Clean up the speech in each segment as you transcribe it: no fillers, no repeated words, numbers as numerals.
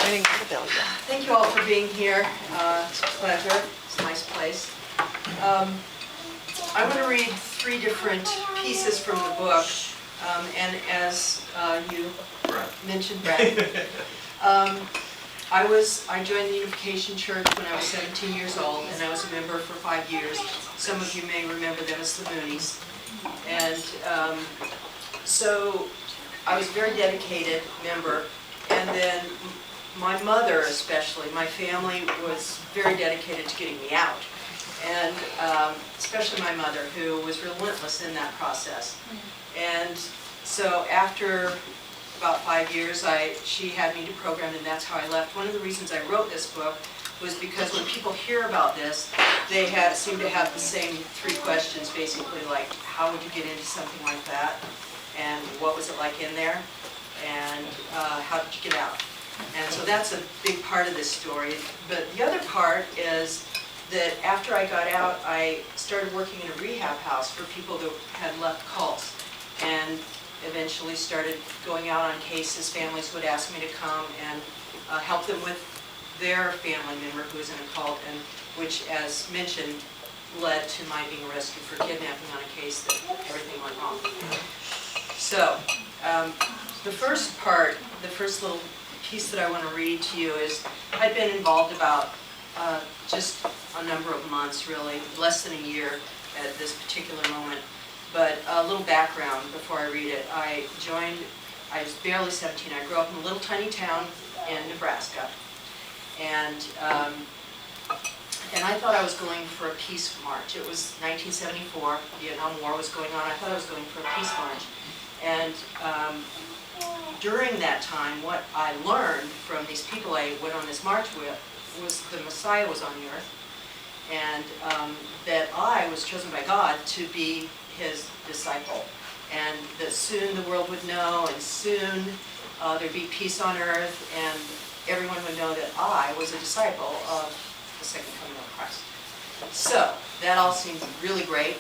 Ringing the bell, yeah. Thank you all for being here. It's a pleasure. It's a nice place. I'm going to read 3 different pieces from the book, and as you mentioned, Brad, I joined the Unification Church when I was 17 years old, and I was a member for 5 years. Some of you may remember them as the Moonies. And so I was a very dedicated member, and then my mother especially, my family was very dedicated to getting me out. And especially my mother, who was relentless in that process. And so after about 5 years, she had me to program, and that's how I left. One of the reasons I wrote this book was because when people hear about this, they seem to have the same 3 questions, basically, like, how would you get into something like that? And what was it like in there? And how did you get out? And so that's a big part of this story. But the other part is that after I got out, I started working in a rehab house for people that had left cults, and eventually started going out on cases. Families would ask me to come and help them with their family member who was in a cult, and which, as mentioned, led to my being arrested for kidnapping on a case that everything went wrong. So, the first part, the first little piece that I want to read to you is, I'd been involved about just a number of months, really, less than a year at this particular moment. But a little background before I read it. I was barely 17. I grew up in a little tiny town in Nebraska. And I thought I was going for a peace march. It was 1974, the Vietnam War was going on. I thought I was going for a peace march. And during that time, what I learned from these people I went on this march with was the Messiah was on the earth, and that I was chosen by God to be his disciple, and that soon the world would know, and soon there'd be peace on earth, and everyone would know that I was a disciple of the second coming of Christ. So that all seemed really great,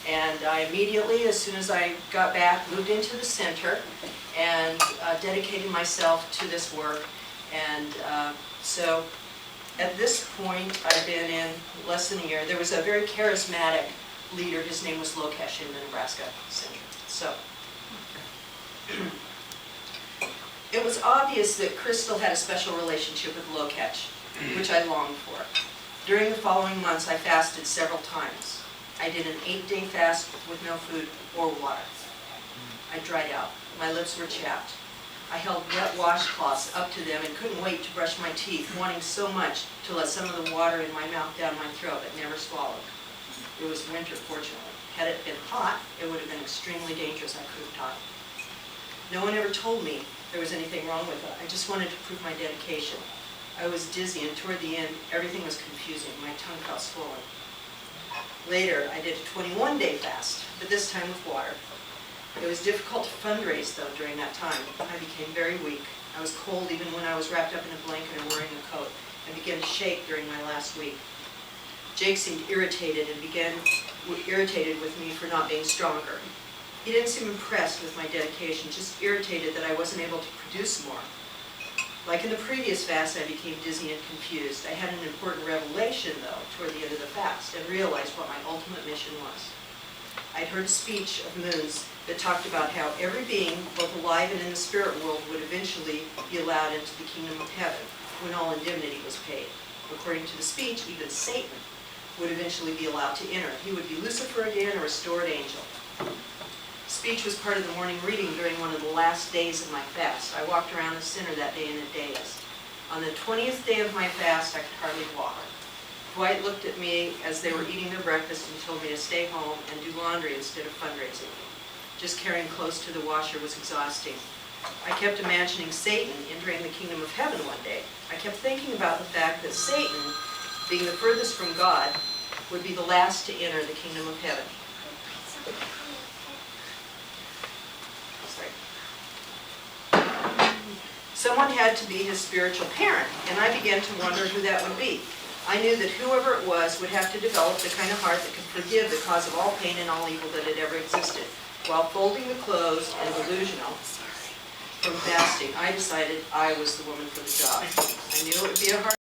and I immediately, as soon as I got back, moved into the center and dedicated myself to this work. And so at this point, I've been in less than a year. There was a very charismatic leader. His name was Lokesh in the Nebraska Center. So it was obvious that Crystal had a special relationship with Lokesh, which I longed for. During the following months, I fasted several times. I did an 8-day fast with no food or water. I dried out. My lips were chapped. I held wet washcloths up to them and couldn't wait to brush my teeth, wanting so much to let some of the water in my mouth down my throat, but never swallowed. It was winter, fortunately. Had it been hot, it would have been extremely dangerous. I could have died. No one ever told me there was anything wrong with it. I just wanted to prove my dedication. I was dizzy, and toward the end, everything was confusing. My tongue felt swollen. Later, I did a 21-day fast, but this time with water. It was difficult to fundraise, though, during that time. I became very weak. I was cold even when I was wrapped up in a blanket and wearing a coat. I began to shake during my last week. Jake seemed irritated with me for not being stronger. He didn't seem impressed with my dedication, just irritated that I wasn't able to produce more. Like in the previous fast, I became dizzy and confused. I had an important revelation, though, toward the end of the fast, and realized what my ultimate mission was. I'd heard a speech of Moon's that talked about how every being, both alive and in the spirit world, would eventually be allowed into the kingdom of heaven when all indemnity was paid. According to the speech, even Satan would eventually be allowed to enter. He would be Lucifer again, a restored angel. Speech was part of the morning reading during one of the last days of my fast. I walked around the center that day in a daze. On the 20th day of my fast, I could hardly walk. Dwight looked at me as they were eating their breakfast and told me to stay home and do laundry instead of fundraising. Just carrying clothes to the washer was exhausting. I kept imagining Satan entering the kingdom of heaven one day. I kept thinking about the fact that Satan, being the furthest from God, would be the last to enter the kingdom of heaven. Someone had to be his spiritual parent, and I began to wonder who that would be. I knew that whoever it was would have to develop the kind of heart that could forgive the cause of all pain and all evil that had ever existed. While folding the clothes and delusional from fasting, I decided I was the woman for the job. I knew it would be a hard